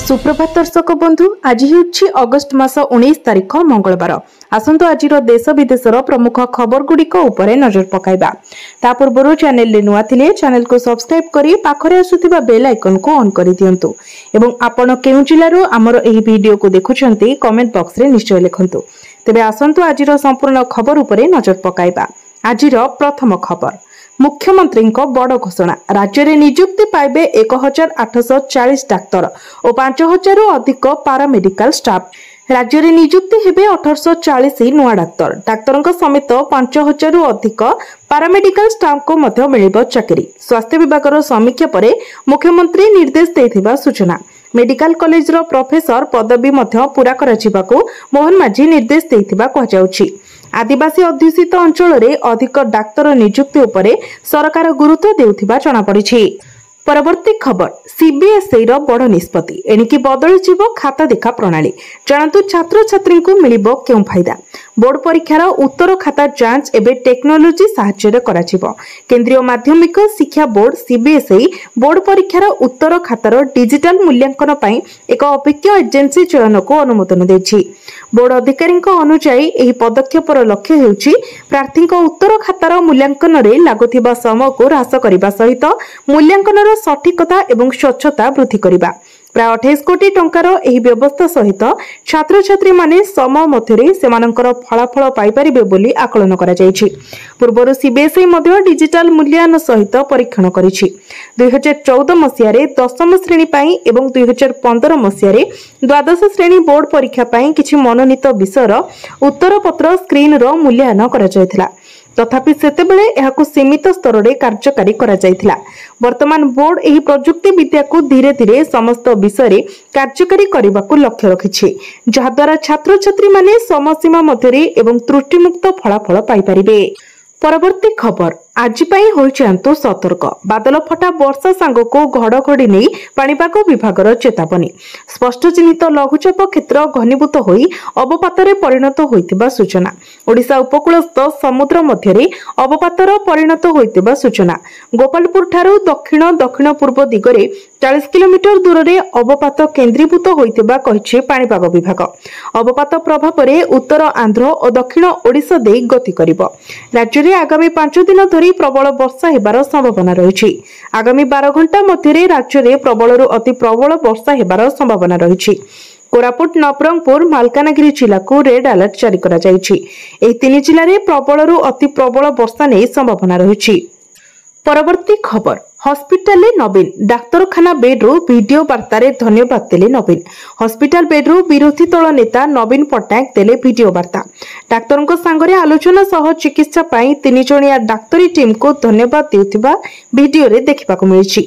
सुप्रभात दर्शक बंधु आज हूँ अगस्ट मास 19 तारिख मंगलवार। आसंतु आज देश विदेशर प्रमुख खबर गुड़िक नजर पकाइबा। ता पूर्व चैनल रे नुआ थिले चैनल को सब्सक्राइब करी पाखरे आसुथिबा बेल आइकन को ऑन करि दियंतु एवं आपण केउ जिल्लारो हमर एही वीडियो को देखुछंती कमेंट बॉक्स रे निश्चय लिखंतु। तेबे आसंतु आजिर संपूर्ण खबर उपरे नजर पकाइबा। आजिर प्रथम खबर मुख्यमंत्री बड़ घोषणा राज्य में नियुक्ति पाइबे 1840 डाक्तर और 5000 अधिक पारामेडिकल स्टाफ। राज्य में नियुक्ति हेबे 1840 नुआ डाक्तर समेत 5000 अधिक पारामेडिकल स्टाफ को मध्य मिलिबो चाकरी। स्वास्थ्य विभाग समीक्षा पर मुख्यमंत्री निर्देश देथिबा सूचना। मेडिकल कॉलेज रो प्रोफेसर पदवी मध्य पूरा कराजिबाको मोहन माझी निर्देश देथिबा कहजाउछि। आदिवासी अध्युषित अंचल रे अधिक डाक्तर नियुक्ति उपरे सरकार गुरुत्व देउथिबा जणा पड़िछि। परवर्ती खबर सीबीएसई रो बड़ निष्पत्ति एणिकी बदली जीव खाता देखा प्रणाली। जानतु छात्र छात्री को मिलिबो केउ फायदा। बोर्ड परीक्षार उत्तर खाता जांच एबे टेक्नोलोजी सहायता कराजिबो। केंद्रीय माध्यमिक शिक्षा बोर्ड सीबीएसई बोर्ड परीक्षार उत्तर खातार डिजिटल मूल्यांकन पई एक अभिज्ञ एजेंसी चयन को अनुमोदन देछि। बोर्ड अधिकारी अनुसार एही पदक्षेपर लक्ष्य हेउछि प्रार्थी उत्तर खातार मूल्यांकन रे लागुथिबा समय को ह्रास करबा सहित मूल्यांकन सठिकता एवं स्वच्छता वृद्धि करबा। प्राय 28 कोटी टंकार एही व्यवस्था सहित छात्र छात्री माने समय मध्यरे सेमानकर फलाफल पाई परिबे बोली आकलन करा जायछि। पूर्वरु सीबीएसई मध्ये डिजिटल मूल्यांकन सहित परीक्षण करिछि। 2014 मसिया रे 10म श्रेणी पाई एवं 2015 मसिया रे द्वादश श्रेणी बोर्ड परीक्षा पाई किछि मनोनीत विषयर उत्तर पत्र स्क्रीन रो मूल्यांकन करा जायथिला। तथापि सेतेबेले एहाकु सीमित स्तर रे कार्यकारी करा जायथिला। वर्तमान बोर्ड एही प्रजुक्ति विद्या को धीरे धीरे समस्त विषय रे कार्यकारी करबाकू लक्ष्य रखिछि, जहा द्वारा छात्र छात्री माने समसीमा मध्यरे एवं त्रुटिमुक्त फलाफल पाई परिबे। परवर्ती खबर आज पई होइछांतु सतर्क। बादल फटा वर्षा सांगको घड़घड़ी नहीं पाणीपाग विभाग चेतावनी। स्पष्ट चिन्हित लघुचाप क्षेत्र घनीभूत होई अवपातरे परिणत होइतिबा सूचना। ओडिशा उपकूलस्थ समुद्र मध्यरे अवपातर परिणत होइतिबा सूचना। गोपालपुर ठारू दक्षिण दक्षिण पूर्व दिगरे 40 किलोमीटर दूर रे अवपात केंद्रीभूत होइतिबा कहिछि पाणीपाग विभाग। अवपात प्रभाव रे उत्तर आंध्र और दक्षिण ओडिशा देई गति करिवो। राज्य रे आगामी 5 दिन धरि प्रबल वर्षा हेबार संभावना रहिछि। आगामी 12 घंटा मध्यरे राज्य रे प्रबलरु अति प्रबल वर्षा हेबार संभावना रहिछि। कोरापुट नवरंगपुर मालकानगिरी जिला को रेड अलर्ट जारी करा जायछि। एही 3 जिल्ला रे प्रबलरु अति प्रबल वर्षा नै संभावना रहिछि। परवर्ती खबर हॉस्पिटल नवीन डाक्तरखाना बेड्रु वीडियो वार्तारे धन्यवाद देले नवीन। हॉस्पिटल बेड्रु विरोधी दल नेता नवीन पट्टनायक देले वीडियो वार्ता। डाक्तरଙ୍କ संगरे आलोचना सह चिकित्सा पाई 3 जणिया डाक्तरी टीम को धन्यवाद देउथिबा वीडियो रे देखिबाकू मिलिछि।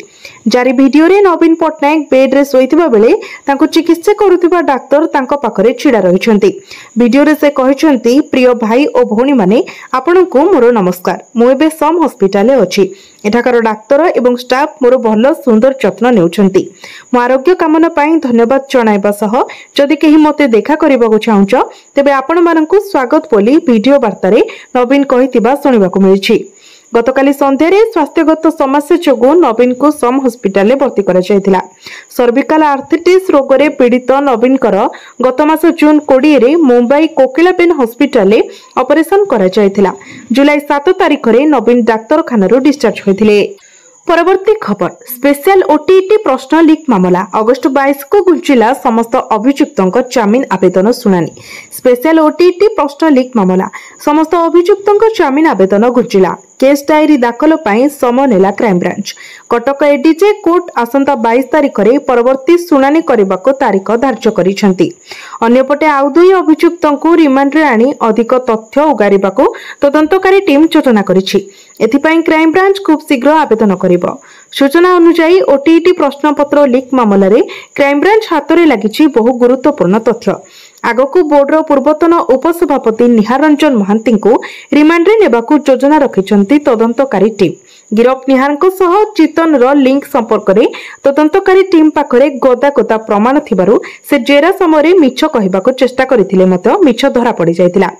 जारी वीडियो रे नवीन पट्टनायक बेड रे सोइथिबा बेले तांको चिकित्सा करुथिबा डाक्तर तांको पाखरे छिडा रहिछन्ती। वीडियो रे से कहिछन्ती प्रिय भाई और भौणी माने आपनकू मोर नमस्कार। मु एबे सम हॉस्पिटल अछि। एठाकार डाक्तर एवं स्टाफ मोर भल सुंदर जत्न नेउछन्ती। मो आरोग्य कामना पाई धन्यवाद जणाइबा सह जदि केही मते देखा करबाकू चाहुछ तेबे आपण मानकू स्वागत बोली वीडियो वार्तारे नवीन कहितिबा सुनिबाकू मिलिछि। गतकाली संध्यारे स्वास्थ्यगत समस्या जोगु नवीन को सम हॉस्पिटल में भर्ती करा जायतिला। सर्विकल आर्थराइटिस रोग रे पीड़ित नवीन कर गत मास जून 20 रे मुंबई कोकिलाबेन हॉस्पिटल में ऑपरेशन करा जायतिला। जुलाई 7 तारिख रे नवीन डाक्तरखाना डिस्चार्ज होइथिले। परवर्ती खबर स्पेशल ओटीटी प्रश्न लीक मामला अगस्ट 22 को गुंजिला समस्त अभियुक्तों जामीन आवेदन शुणानी। स्पेशल ओटीटी प्रश्न लीक मामला समस्त अभियुक्तों जामीन आवेदन गुंजिला। केस डायरी दाखल पाई समय नेला crime branch. Cuttack ADJ court आसंता 22 तारिख रे परवर्ती शुणानी करबाको तारिख धार्य करिसेंती। अन्यपटे आउ 2 अभियुक्तों रिमांड रे आनी अधिक तथ्य उगारिबाको तदंतकारी टीम योजना करिछि। एथिपाई क्राइम ब्रांच खूब शीघ्र आवेदन करिबो। सूचना अनुसार ओटीटी प्रश्नपत्र लीक मामला रे क्राइम ब्रांच हाथ में लगी बहु गुरुत्वपूर्ण तथ्य। आगकू बोर्डर पूर्वतन उपसभापति निहार रंजन महांती को रिमांड रे नेबाकू योजना रखिछंती तदंतकारी टीम। गिरफ निहार चितन रो लिंक संपर्क रे तदंतकारी टीम पाखरे गदा गदा प्रमाण थिबारु से जेरा समय मिछ कहबाकू चेष्टा करथिले मत मिछ धरा पड़ी जायतिला।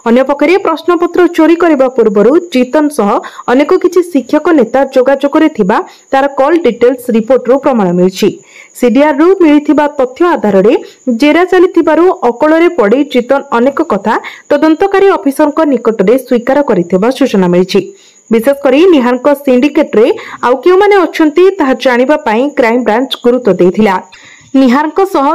अन्य पक्षरे प्रश्नपत्र चोरी करबा पूर्वरु चितन सह अनेक किछि शिक्षक नेता जोगाजोग रे थिबा तार कॉल डिटेल्स रिपोर्ट रो प्रमाण मिलछि। सीडीआर रु मिलिथिबा तथ्य आधार रे जेरा चलिथिबारु अकଳରେ पड़ी चितन अनेक कथा तदंतकारी अफिसरक निकट रे स्वीकार करिथिबा सूचना मिलिछि। विशेषकर निहार सिंडिकेट रे आउ केउ माने अछंती ताहा जानिबा पई क्राइम ब्रांच गुरुत्व देथिला। निहार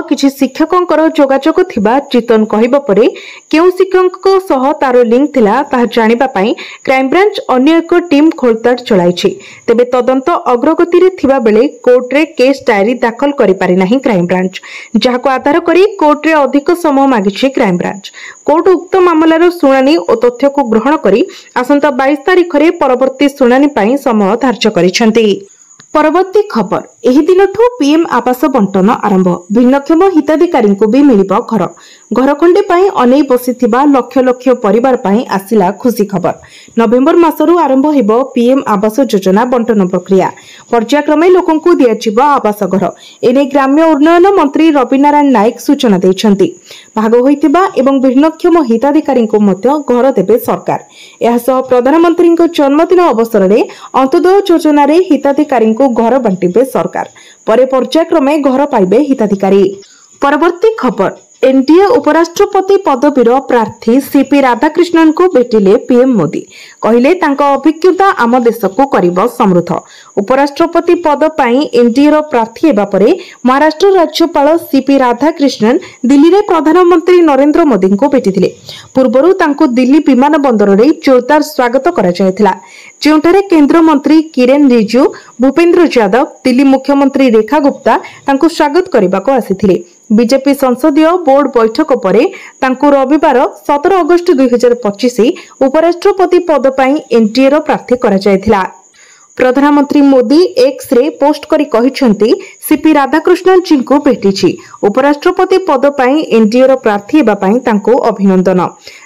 किछि शिक्षकंकर जोगाजोग थिबा चितन कहिबा परे केउ शिक्षकक सह तार लिंक थिला ताहा जानिबा पई क्राइम ब्रांच अन्य एक टीम खोलताड़ चलाइछि। तेबे तदंत अग्रगति रे थिबा बेले कोर्ट रे केस डायरी दाखल करि पारि नाही क्राइम ब्रांच, जाहाको आधार करी कोर्ट रे अधिक समय मागिछि क्राइम ब्रांच। कोर्ट उक्त मामलार शुणानी और तथ्य को ग्रहण करी आसंता 22 तारिख रे परवर्ती शुणानी पई समय धार्य करिसेंती। परवर्ती खबर एही दिनठू पीएम आवास बंटन आरंभ। भिन्नक्षम हिताधिकारी को भी मिलिबो घर। घर खंडे पई अनै बसिथिबा लक्ष लक्ष परिवार पई आसिला खुशी खबर। नवेम्बर मासरू आरंभ हेबो पीएम आवास योजना बंटन प्रक्रिया। पर्यायक्रमे लोकंकु दियाजिबो आवास घर। एने ग्राम्य उन्नयन मंत्री रविनारायण नायक सूचना दैछंती। भाग होइतिबा एवं भिन्नक्षम हिताधिकारी को मध्य घर देबे सरकार। एहासह प्रधानमंत्री जन्मदिन अवसर में अंत्योदय योजना रे हिताधिकारी को घर बांटिबे सरकार। परे पर्यायक्रमे घर पाइबे हिताधिकारी। परवर्ती खबर एनडीए उपराष्ट्रपति पदवीर प्रार्थी सीपी राधाकृष्णन को भेटिले पीएम मोदी। कहिले तांका अभिज्ञता आम देश को करिबो समृद्ध। उपराष्ट्रपति पद पाई एनडीए रो प्रार्थी हेबा परे महाराष्ट्र राज्यपाल सीपी राधाकृष्णन दिल्ली रे प्रधानमंत्री नरेंद्र मोदी को भेटिथिले। पूर्वरु तांको दिल्ली विमान बंदर रे जोरदार स्वागत करा जायथिला, जेउठारे केंद्र मंत्री किरेन रिजिजू, भूपेंद्र यादव, दिल्ली मुख्यमंत्री रेखा गुप्ता तांको स्वागत करबाको आसिथिले। बीजेपी संसदीय बोर्ड बैठक पर तांको रविवार 17 अगस्त 2025 उपराष्ट्रपति पद पाई एनडीए रो प्रार्थी करा जायथिला। प्रधानमंत्री मोदी एक्स रे पोस्ट करी कहिसंती सीपी राधाकृष्णन जी को भेटिछि। उपराष्ट्रपति पद पाई एनडीए रो प्रार्थी हेबा पाई तांको अभिनंदन।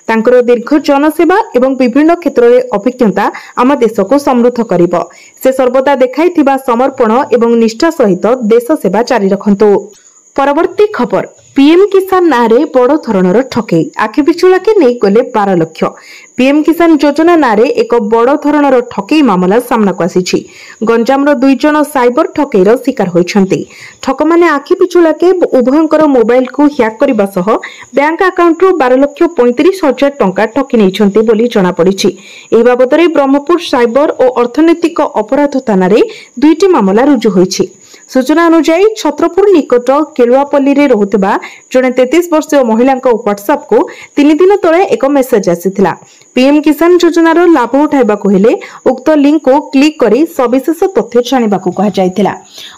तांकर दीर्घ जनसेवा एवं विभिन्न क्षेत्र में अभिज्ञता आम देश को समृद्ध करिबो। से सर्वदा देखाइथिबा समर्पण एवं निष्ठा सहित देश सेवा जारी रखंतु। परवर्ती खबर पीएम किसान नारे बड़ धरणर ठकेई। आखि पिछुलाके नहीं गले 12 लाख। पीएम किसान योजना नारे एक बड़ धरणर ठकेई मामला सामना को आसीछि। गंजामर 2 जन साइबर ठकेईर शिकार होइछन्ति। ठक माने आखि पिछुलाके उभयंकर मोबाइल को हैक करबा सह बैंक अकाउंट रो 12,35,000 टंका ठकी नैछन्ति बोली जणा पड़िछि। एही बाबतरे ब्रह्मपुर साइबर और अर्थनैतिक अपराध थाना रे 2टी मामला रुजु होइछि। सूचना अनुसार छत्रपुर निकट केलुआपल्ली रे रहुतबा जने 33 वर्षीय महिला व्हाट्सएप को 3 दिन तले एक मेसेज आसीथिला। पीएम किसान योजनार लाभ उठाइबाकू हेले उक्त लिंक को क्लिक करी सविशेष तथ्य जानिबाकू कहा जायतिला।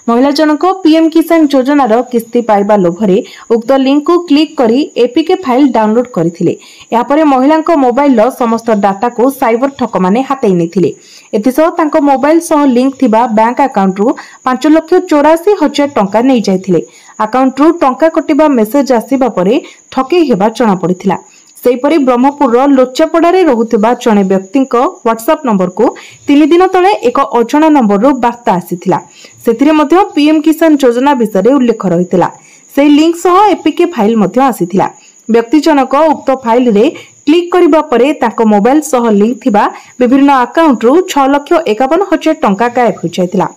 महिला जनक पीएम किसान योजनार किस्ती पाइबा लोभरे उक्त लिंक को क्लिक करी एपीके फाइल डाउनलोड करथिले। या परे महिलांको मोबाइल लो समस्त डाटा को साइबर ठक माने हातेई नेथिले। एथिसह तांको मोबाइल सह लिंक थिबा बैंक अकाउंट रु 5,84,000 टंका नै जायथिले। अकाउंट रु टंका कटिबा मेसेज आसीबा परे ठकेई हेबा जणा पड़िथिला। सेहीपरि ब्रह्मपुर लोचापड़ा रे रहुथिबा जणे व्यक्तिक व्हाट्सएप नंबर को 3 दिन तले एक अजणा नंबर रु वार्ता आसीथिला। सेथिरे मध्ये पीएम किसान योजना विषय उल्लेख रहिथिला। से लिंक सह एपीके फाइल मध्ये आसीथिला। व्यक्ति जनक उक्त फाइल रे क्लिक करिबा परे ताको मोबाइल सह लिंक थिबा विभिन्न अकाउंट रु 6,51,000 टंका गायब हो जायतिला।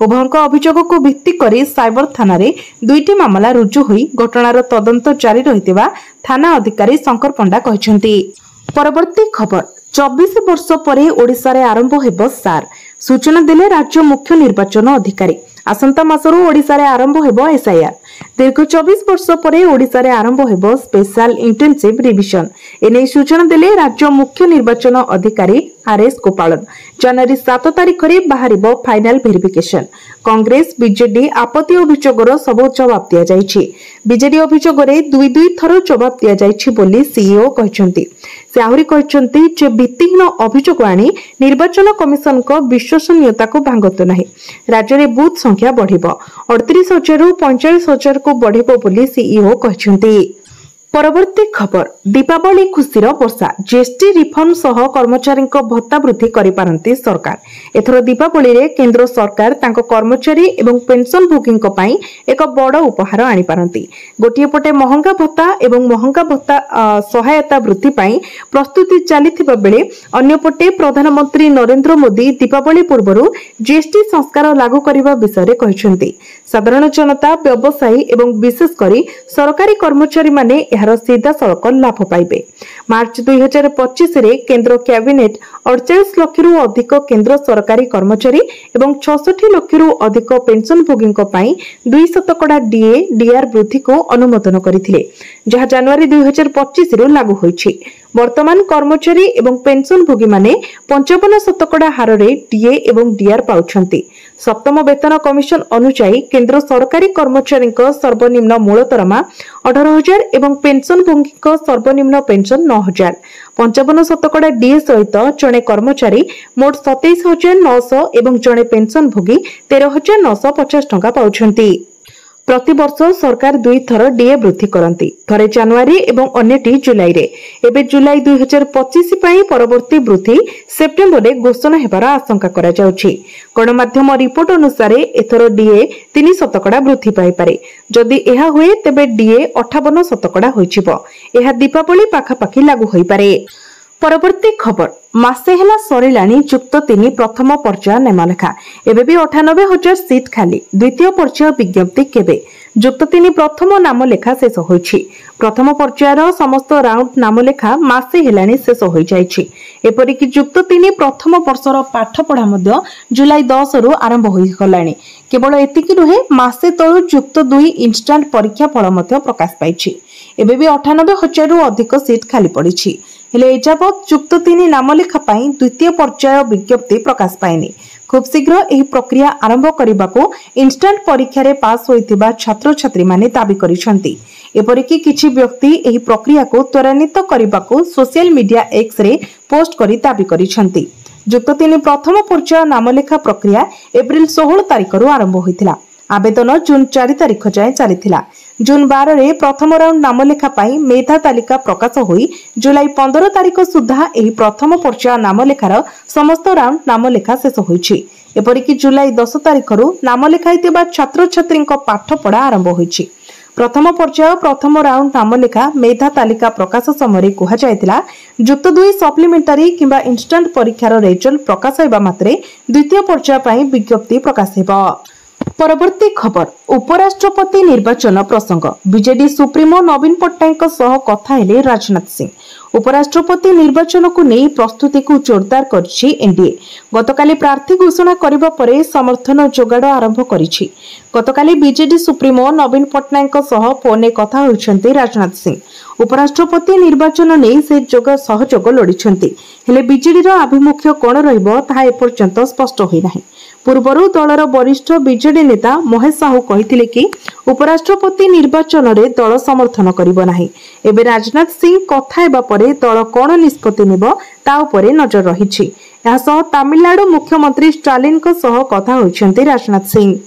उभयंक अभियोग को भित्ति करी साइबर थाना रे 2टी मामला रुजु होई घटनार तदंत जारी रहितिबा थाना अधिकारी शंकर पंडा कहिसंती। परवर्ती खबर 24 वर्ष परे ओडिसा रे आरंभ हेबो सार। सूचना देले राज्य मुख्य निर्वाचन अधिकारी। आसंता मासरू ओडिसा रे आरंभ हेबो एसआईआर। दीर्घ 24 वर्ष परे ओडिसा रे आरंभ हेबो स्पेशल इंटेंसिव रिविजन। एने सूचना देले राज्य मुख्य निर्वाचन अधिकारी आरएस गोपालन। जनवरी 7 तारिख रे बाहरिबो फाइनल वेरिफिकेशन। कांग्रेस बीजेडी आपत्ति अभियोगर सब जवाब दिया जायछि। बीजेडी अभियोग रे 2 थर जवाब दिया जायछि बोली सीईओ कहिसंती। से आहुरी कहिसंती जे भित्तिहीन अभियोग आनी निर्वाचन कमिशन को विश्वसनीयता को भांगतो नाही। राज्य रे बूथ संख्या बढ़िबो 38,000 रु 45,000 को बढ़िबो बोली सीईओ कहिसंती। परवर्ती खबर दीपावली खुशीर वर्षा। जीएसटी रिफॉर्म सह कर्मचारी भत्ता वृद्धि करिपारंती सरकार। एथर दीपावली रे केंद्र सरकार तांको कर्मचारी एवं पेंशन भोगी एक बड़ उपहार आनी पारंती। गोटिए पटे महंगा भत्ता एवं महंगा भत्ता सहायता वृद्धि पाई प्रस्तुति चलीथिबा बेले अन्य पटे प्रधानमंत्री नरेंद्र मोदी दीपावली पूर्वरु जीएसटी संस्कार लागू करिबा विषय रे कहिसंती। साधारण जनता व्यवसायी एवं विशेषकर सरकारी कर्मचारी माने एहार सीधा सड़क लाभ पाइबे। मार्च 2025 रे केंद्र कैबिनेट 48 लाख रु अधिक केंद्र सरकारी कर्मचारी एवं 66 लाख रु अधिक पेंशनभोगी 2% डीए डीआर वृद्धि को अनुमोदन करथिले, जहा जनवरी 2025 रु लागू होईछि। वर्तमान कर्मचारी एवं पेंशनभोगी माने 55% हार रे डीए एवं डीआर पाउछंती। सप्तम वेतन कमिशन अनुसार केंद्र सरकारी कर्मचारी सर्वनिम्न मूल दरमा 18,000 एवं पेंशनभोगी सर्वनिम्न पेंशन 9,000। 55% डीए सहित जड़े कर्मचारी मोट 27,900 एवं जड़े पेंशनभोगी 13,950 टंका पाउछंती। प्रति वर्ष सरकार 2 थर डीए वृद्धि करती, थरे जनवरी एवं अन्यटी जुलाई रे। एबे जुलाई 2025 पई परवर्ती वृद्धि सेप्टेम्बर रे घोषणा हेबार आशंका करा जाउछि। गणमाध्यम रिपोर्ट अनुसार एथर डीए 3% वृद्धि पाई पारे। जदि एहा हुए तेबे डीए 58% होइछिबो। एहा दीपावली पाखापाखी लागू होई पारे। परवर्ती खबर मासे हेला सरिलाणी युक्त 3 प्रथम पर्याय नामलेखा। एबे भी 98,000 सीट खाली। द्वितीय पर्याय विज्ञप्ति केबे? युक्त 3 प्रथम नामलेखा शेष होइछि। प्रथम पर्यायर समस्त राउंड नामलेखा मासे हेलाणी शेष होई जाइछि। एपरि कि युक्त 3 प्रथम वर्षर पाठ पढ़ा मध्य जुलाई 10 रु आरंभ होई गलाणी। केवल एतिकी नुहे, मासे तळु युक्त 2 इंस्टांट परीक्षा फल मध्य प्रकाश पाइछि। एबे भी 98,000 रु अधिक सीट खाली पड़िछि। हेले एजाबत युक्त 3 नामलेखा पाई द्वितीय पर्याय विज्ञप्ति प्रकाश पाइनि। खूब शीघ्र एही प्रक्रिया आरंभ करबाको इंस्टांट परीक्षा रे पास होइतिबा छात्र छात्री माने दाबी करिसंती। एपरिकी किछि व्यक्ति एही प्रक्रिया को त्वरान्वित करबाको सोशल मीडिया एक्स रे पोस्ट करी दाबी करिसंती। युक्त 3 प्रथम पर्याय नामलेखा प्रक्रिया एप्रिल 16 तारिख रु आरंभ होइतिला। आवेदन जून 4 तारिख जाए चलीथिला। जून 12 रे प्रथम राउंड नामलेखा पाई मेधा तालिका प्रकाश होई जुलाई 15 तारिख सुधा एही प्रथम पर्याय नामलेखार समस्त राउंड नामलेखा शेष होईछि। एपरिकी जुलाई 10 तारिख रु नामलेखा हेतिबा छात्र छात्री पाठ पढ़ा आरंभ होईछि। प्रथम पर्याय प्रथम राउंड नामलेखा मेधा तालिका प्रकाश समय कहा जायतिला युक्त 2 सप्लीमेंटारी किंबा इंस्टांट परीक्षार रिजल्ट प्रकाश होइबा मात्रे द्वितीय पर्याय पाई विज्ञप्ति प्रकाश हेबा। परवर्ती खबर उपराष्ट्रपति निर्वाचन प्रसंग बीजेडी सुप्रीमो नवीन पट्टनायक सह कथा हेले राजनाथ सिंह। उपराष्ट्रपति निर्वाचन को नहीं प्रस्तुति को जोरदार करछि एनडीए। गतकाली प्रार्थी घोषणा करिबा परे समर्थन जोगाड़ आरंभ करिछि। गतकाली बीजेडी सुप्रीमो नवीन पट्टनायक सह फोन कथा होइछन्ती राजनाथ सिंह। उपराष्ट्रपति निर्वाचन नहीं से सहयोग लोड़िछन्ती, हेले बीजेडी रो आभिमुख्य कोन रहइबो ताहा एपर्यंत स्पष्ट होई नाही। पूर्वरु दलर वरिष्ठ बीजेडी नेता महेश साहू कहिथिले कि उपराष्ट्रपति निर्वाचन रे दल समर्थन करिबो नाही। एबे राजनाथ सिंह कथा हेबा परे दल कोन निष्पत्ति नेबो ता उपरे नजर रहिछि। एहा सह तमिलनाडु मुख्यमंत्री स्टालिन को सह कथा होइछन्ती राजनाथ सिंह।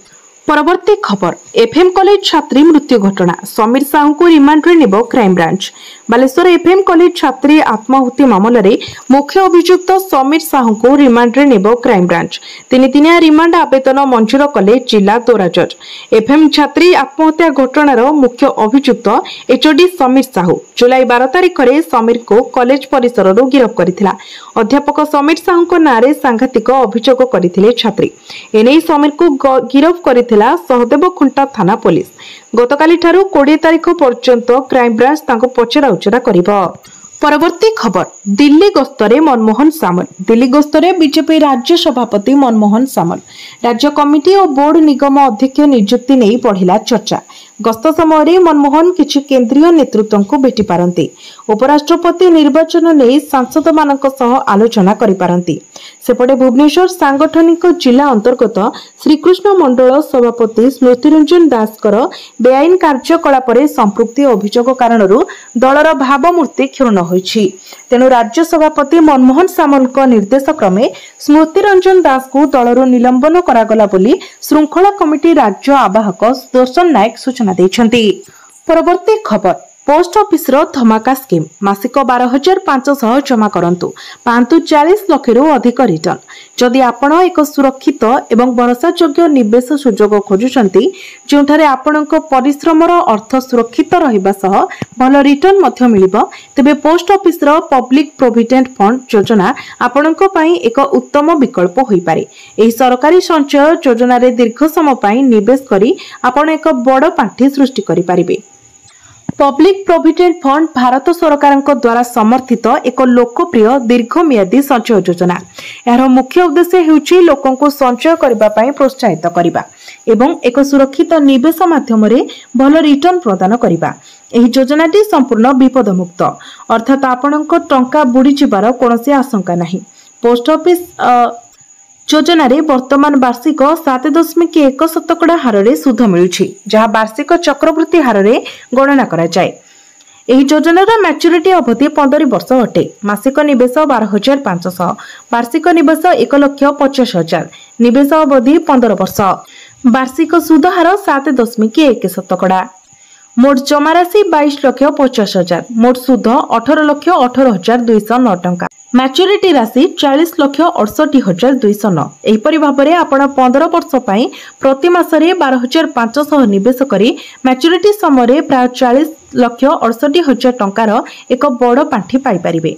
परवर्ती खबर एफएम कॉलेज छात्री मृत्यु घटना समीर साहू को रिमांड रे नेबो crime branch. Baleswar FM college छात्री आत्माहुति मामला रे मुख्य अभियुक्त समीर साहू को रिमांड रे नेबो क्राइम ब्रांच। 3 दिनिया रिमांड आवेदन मंजूर कले जिला दौरा जज। एफएम छात्री आत्महत्या घटनार मुख्य अभियुक्त एचओडी समीर साहू जुलाई 12 तारिख रे समीर को कॉलेज परिसर रो गिरफ करथिला। अध्यापक समीर साहू को नारे सांघातिक अभियोग करथिले छात्री। एनै समीर को गिरफ करथिला सहदेव खुंटा थाना पुलिस। गतकाली ठारू 20 तारिख पर्यंत क्राइम ब्रांच तांको पचरा उचरा करिबो। परवर्ती खबर दिल्ली गस्तरे मनमोहन सामल। दिल्ली गस्तरे बीजेपी राज्य सभापति मनमोहन सामल राज्य कमिटी और बोर्ड निगम अध्यक्ष नियुक्ति नहीं बढ़िला चर्चा। गस्त समय मनमोहन किछि केंद्रीय नेतृत्व को भेटी पारंती। उपराष्ट्रपति निर्वाचन नहीं सांसद मानक सह आलोचना करि पारंती। सेपटे भुवनेश्वर सांगठनिक जिला अंतर्गत श्रीकृष्ण मंडल सभापति स्मृतिरंजन दासकर बेआईन कार्यकलाप संपृक्ति अभियोग कारण दलर भावमूर्ति क्षुण्ण होइछि। तेणु राज्य सभापति मनमोहन सामल निर्देश क्रमे स्मृतिरंजन दास को दलर निलंबन करागला बोली श्रृंखला कमिटी राज्य आवाहक सुदर्शन नायक सूचना दैछन्ति। परवर्ती खबर पोस्ट ऑफिस रो धमाका स्कीम मासिक 12,500 जमा करंतु पांतु 40 लाख रु अधिक रिटर्न। जदि आपण एक सुरक्षित एवं भरोसायोग्य निवेश सुजोग खोजुचंती जोंठारे आपणक परिश्रमर अर्थ सुरक्षित रहिबा सह भल रिटर्न मध्य मिलिबो तेबे पोस्ट ऑफिस रो पब्लिक प्रोविडेंट फंड योजना आपणक पई एक उत्तम विकल्प होई पारे। एही सरकारी संचय योजना रे दीर्घ समय पई निवेश करी आपण एक बड़ पांठी सृष्टि करि पारिबे। पब्लिक प्रोविडेंट फंड भारत सरकार द्वारा समर्थित एक लोकप्रिय दीर्घमियादी संचय योजना। यार मुख्य उद्देश्य हेउची लोकों को संचय करबा पई प्रोत्साहित करबा एवं एक सुरक्षित निवेश माध्यम रे भल रिटर्न प्रदान करबा। एही योजनाटी संपूर्ण विपद मुक्त अर्थात आपणक टंका बुडी जिबार कोनोसी आशंका नाही। पोस्ट ऑफिस योजना रे वर्तमान वार्षिक 7.1% हार रे सुध मिलुछि जहा वार्षिक चक्रवृद्धि हार रे गणना करा जाय। एही योजनार मैच्योरिटी अवधि 15 वर्ष अटे। मासिक निवेश 12,500, वार्षिक निवेश 1,50,000, निवेश अवधि 15 वर्ष, वार्षिक सुध हार 7.1%। मोट जमा राशि 22,50,000, मोट सुध 18,18,209 टंका, मैच्योरिटी राशि 40,68,209। एहीपरि भाबरे आपण 15 वर्ष पई प्रति मासरे 12,500 निवेश करी मैच्योरिटी समय प्राय 40,68,000 टंकार एक बड़ पांठी पाई परिबे।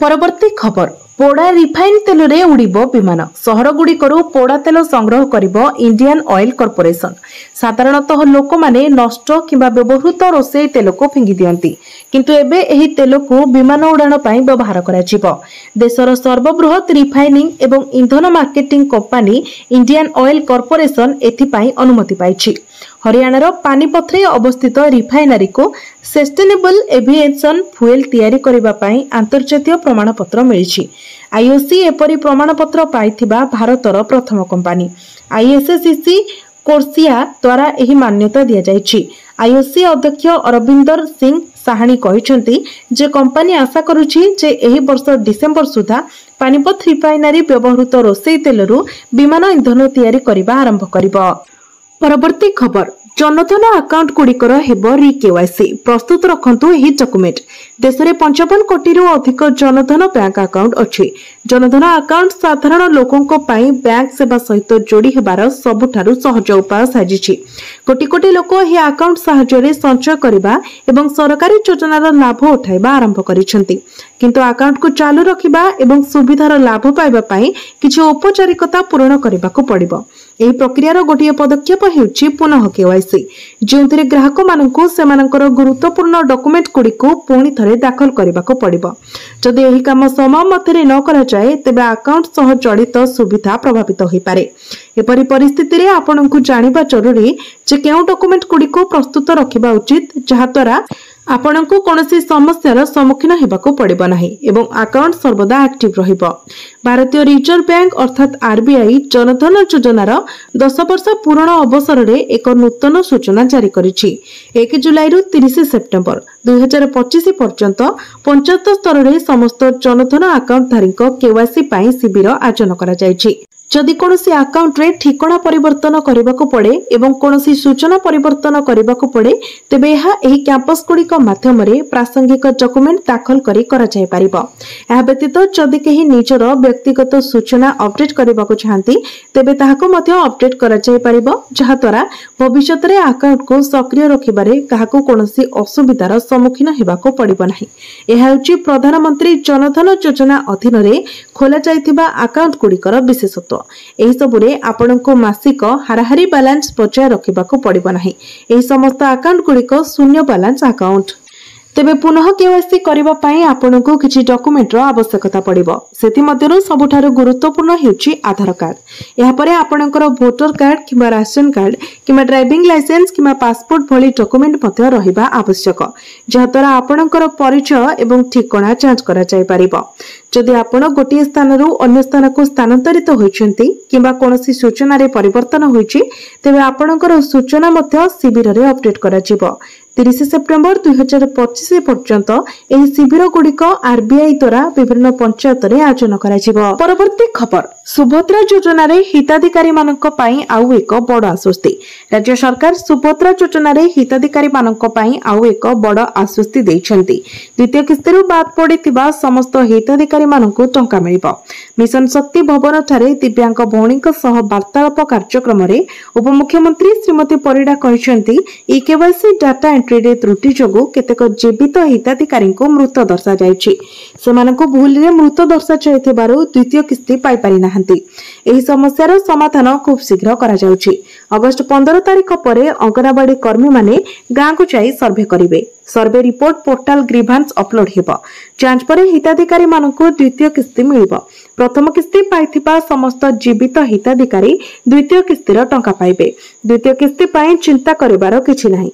परवर्ती खबर पोड़ा रिफाइन तेल रे उड़िबो विमान। सहर गुड़िकरू पोड़ा तेल संग्रह करिबो इंडियन ऑयल कॉर्पोरेशन। साधारणतः लोक माने नष्ट किंबा व्यवहृत रोषेई तेल को फिंगी दियंती किंतु एबे एही तेल को विमान उड़ान पई व्यवहार करा जिवो। देशर सर्वबृहत रिफाइनिंग एवं इंधन marketing company Indian oil corporation एथि पई अनुमति पाइछि। हरियाणार पानीपथरे अवस्थित रिफाइनरी को सस्टेनेबल एविएशन फ्यूएल तैयारी करिबा पई अंतर्जातीय प्रमाणपत्र मिलिछि। आईओसी एपरी प्रमाणपत्र पाइथिबा भारतर प्रथम कंपनी। आईएसएससी कोर्सिया द्वारा एही मान्यता दिया जायछि। आईओसी अध्यक्ष अरविंदर सिंह साहानी कहिसंती जे कंपनी आशा करूछि जे एही वर्ष डिसेंबर सुधा पानीपथ रिफाइनरी व्यवहृत रोषेई तेलरू विमान इंधन तैयारी करिबा आरंभ करिबो। परवर्ती खबर जनधन अकाउंट गुड़िकर हेब रि केवाईसी प्रस्तुत रखंतु एही डॉक्यूमेंट। देश में 55 कोटी अधिक जनधन बैंक अकाउंट अच्छी। जनधन अकाउंट साधारण लोकों पाई बैंक सेवा सहित जोड़ी हेबार सबुठारु सहज उपाय साजिछि। कोटी कोटी लोक यह अकाउंट साहाय्य संचय करबा एवं सरकारी योजनार लाभ उठाइबा आरंभ करिसेंति किंतु अकाउंट को चालू रखिबा एवं सुविधार लाभ पाइबा पई किछि औपचारिकता पूर्ण करबाको पड़िबो। एही प्रक्रियार गोटिए पदक्षेप हेउछि पुनः केवाईसी जोंथिरे ग्राहक माननकु सेमानकर गुरुत्वपूर्ण डॉक्यूमेंट गुड़िको पुणी थरे दाखल करबाको पड़िबो। जदि एही काम समय मध्यरे न करा जाए तेबे अकाउंट सह जड़ित सुविधा प्रभावित होई पारे। एपरि परिस्थिति रे आपनकु जानिबा जरूरी जे केउ डॉक्यूमेंट गुड़िको प्रस्तुत रखिबा उचित जहा द्वारा आपनकु कोनोसी समस्यार सम्मुखीन हेबाको पड़िबो नाही एवं अकाउंट सर्वदा एक्टिव रहिबो। भारतीय रिजर्व बैंक अर्थात आरबीआई जनधन योजनार 10 वर्ष पूर्ण अवसर रे एक नूतन सूचना जारी करिछि। 1 जुलाई रु 30 सेप्टेम्बर 2025 पर्यंत पंचायत स्तर रे समस्त जनधन अकाउंट धारी केवाईसी पाई शिविर आयोजन करा जायछि। जदि कोनोसी अकाउंट रे ठिकाना परिवर्तन करबाको पड़े एवं कोनोसी सूचना परिवर्तन करबाको पड़े तेबे एहा एही कैंपस गुड़िक माध्यम रे प्रासंगिक डॉक्यूमेंट दाखल करी करा जाय परिबो। एहा व्यतीत जदि केही निजर व्यक्तिगत सूचना अपडेट करबाको चाहंती तेबे ताहाको मध्य अपडेट करा जाय परिबो जहा द्वारा भविष्यत रे अकाउंट को सक्रिय रखिबारे काहाको कोनोसी असुविधार सम्मुखीन हेबाको पड़िबो नाही। एहा होची प्रधानमंत्री जनधन योजना अधीन रे खोला जायथिबा अकाउंट गुड़िकर विशेषत्व। एही सबुरे आपनको मासिक हाराहारी बैलेंस बजाय रखिबाको पड़िबो नाही। एही समस्त अकाउंट गुड़िक शून्य बैलेंस अकाउंट। तेबे पुनः केवाईसी करबा पई आपनको किछि डॉक्यूमेंट रो आवश्यकता पड़िबो। सेति मध्यरु सबुठारु गुरुत्वपूर्ण हेउची आधार कार्ड। एहा परे आपनकर वोटर कार्ड किबा राशन कार्ड किबा ड्राइविंग लाइसेंस किबा पासपोर्ट भली डॉक्यूमेंट मध्य रहिबा आवश्यक जहा द्वारा आपनकर परिचय एवं ठिकाना जांच करा जाय परिबो। जदि आपण गोटिए स्थानरू अन्य स्थान को स्थानांतरित होइछन्ती किबा कोनोसी सूचना रे परिवर्तन होइछि तेबे आपनकर सूचना मध्य शिविर रे अपडेट करा जिवो 30 सेप्टेम्बर 2025 पर्यंत एही शिविर गुड़िक आरबीआई द्वारा विभिन्न पंचायत रे आयोजन करा। परवर्ती खबर सुभद्रा योजना रे हिताधिकारी मानक पई आउ एक बड़ आश्वस्ति। राज्य सरकार सुभद्रा योजना रे हिताधिकारी मानक पई आउ एक बड़ आश्वस्ति दैछंती। द्वितीय किस्ती बाद पड़िथिबा समस्त हिताधिकारी मानक टंका मिलिबो। मिशन शक्ति भवन ठारे दिव्यांग भौणीक सह वार्तालाप कार्यक्रम रे उपमुख्यमंत्री श्रीमती परिडा कहिसेंती ई केवाईसी डाटा एंट्री रे त्रुटि जोगु केतेक जीवित हिताधिकारी को मृत दर्शा जायछि। सेमानकु भूल रे मृत दर्शा जायथिबारु द्वितीय किस्ती पाई पारि नाहंती। एही समस्यार समाधान खूब शीघ्र करा जाउछि। अगस्त 15 तारिख परे अंगनवाड़ी कर्मी माने गाँ को जाई सर्वे करिवे। सर्वे रिपोर्ट पोर्टाल ग्रीभांस अपलोड हेबो। जांच परे हिताधिकारी मानकु द्वितीय किस्ती मिलिबो। प्रथम किस्ती पाइथिबा समस्त जीवित हिताधिकारी द्वितीय किस्तीर टंका पाइबे। द्वितीय किस्ती पाई चिंता करिवार किछि नाही।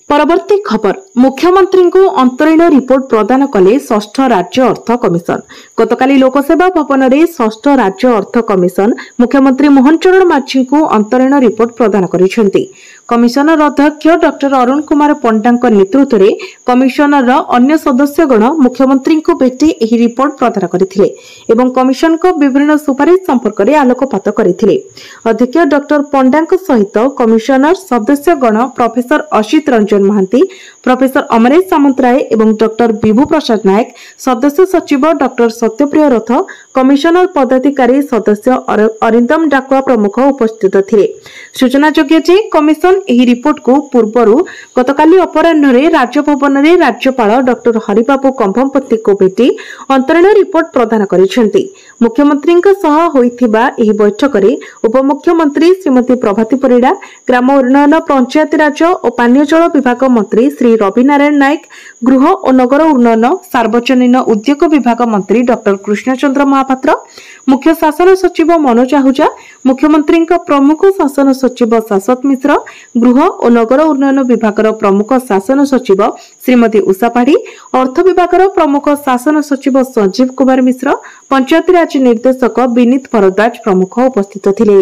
परवर्ती खबर मुख्यमंत्री को अंतरीण रिपोर्ट प्रदान कले षष्ठ राज्य अर्थ कमिशन। गतकाली लोकसेवा भवन में षष्ठ राज्य अर्थ कमिशन मुख्यमंत्री मोहन चरण माझी को अंतरीण रिपोर्ट प्रदान करिसेंती। कमिशनर अध्यक्ष डॉक्टर अरुण कुमार पंडा नेतृत्व में कमिशनर अन्य सदस्यगण मुख्यमंत्री को भेटी एही रिपोर्ट प्रदान करथिले एवं कमिशन को विभिन्न सुपारिश संपर्क में आलोकपात करथिले। अध्यक्ष डॉक्टर पंडा सहित कमिशनर सदस्यगण प्रोफेसर असित रंजन महांती, प्रोफेसर अमरेश सामंतराय एवं डॉक्टर विभू प्रसाद नायक, सदस्य सचिव डॉक्टर सत्यप्रिय रथ, कमिशनर पदाधिकारी सदस्य अरिंदम डाकुआ प्रमुख उपस्थित थिले। सूचनायोग्य जे कमिशन एही रिपोर्ट को पूर्वरु गतकाली अपराह्न रे राजभवन रे राज्यपाल डॉक्टर हरिबाबू कंभमपति को भेटी अंतरीण रिपोर्ट प्रदान करिसेंती। मुख्यमंत्री सह होइथिबा एही बैठक रे उपमुख्यमंत्री श्रीमती प्रभाती परिडा, ग्राम उन्नयन पंचायत राज और पानीय जल विभाग मंत्री श्री रवि नारायण नायक, गृह और नगर उन्नयन सार्वजनीन उद्योग विभाग मंत्री डॉक्टर कृष्णचंद्र महापात्र, मुख्य शासन सचिव मनोज आहूजा, मुख्यमंत्री प्रमुख शासन सचिव शाश्वत मिश्र, गृह और नगर उन्नयन विभाग प्रमुख शासन सचिव श्रीमती उषा पाढ़ी, अर्थ विभाग प्रमुख शासन सचिव संजीव कुमार मिश्र, पंचायती राज निर्देशक विनीत भरद्वाज प्रमुख उपस्थित थिले।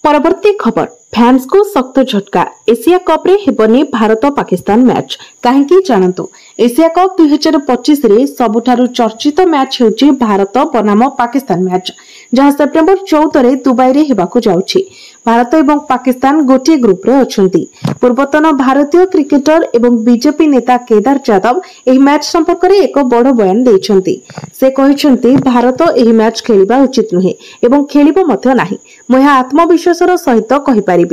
परवर्ती खबर फैंस को सख्त झटका। एशिया कप रे हेबनी भारत पाकिस्तान मैच कहीं जानतु। एशिया कप 2025 रे सबुठारु चर्चित मैच हेउची भारत बनाम पाकिस्तान मैच, जहां सेप्टेम्बर 14 रे दुबई रे हेबाकु जाउछि। भारत एवं पाकिस्तान गोटे ग्रुप रे अछंती। पूर्वतन भारतीय क्रिकेटर एवं बीजेपी नेता केदार जादव एही मैच संपर्क रे एक बड़ बयान दैछंती। से कहिसंती भारत एही मैच खेलिबा उचित नुहे एवं खेलिबो मध्य नाही। मु यह आत्मविश्वासर सहित कहि पारिबी।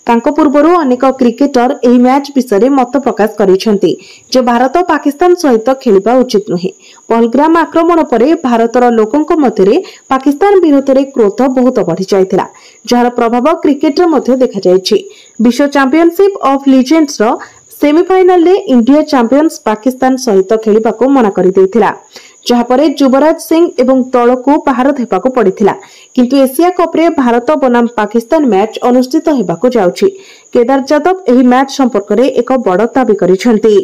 तांको पूर्वरु अनेक क्रिकेटर एही मैच विषय मत प्रकाश करिसंती जे भारत पाकिस्तान सहित खेलिबा उचित नुहे। पहलग्राम आक्रमण परे भारतर लोकंक मध्यरे पाकिस्तान विरोध रे क्रोध बहुत बढ़ी जायतिला, जहार प्रभाव क्रिकेट रे मध्य देखा जायछि। विश्व चैंपियनशिप ऑफ लीजेंड्स रो सेमीफाइनल रे इंडिया चैंपियंस पाकिस्तान सहित खेलिबाको मना करि दैथिला, जहां परे युवराज सिंह एवं दल को बाहर हेबाको पड़िथिला। किंतु एशिया कप रे भारत बनाम पाकिस्तान मैच अनुष्ठित हेबाको जाउछि। केदार जादव एही मैच संपर्क रे एक बड़ दाबी करिसंती।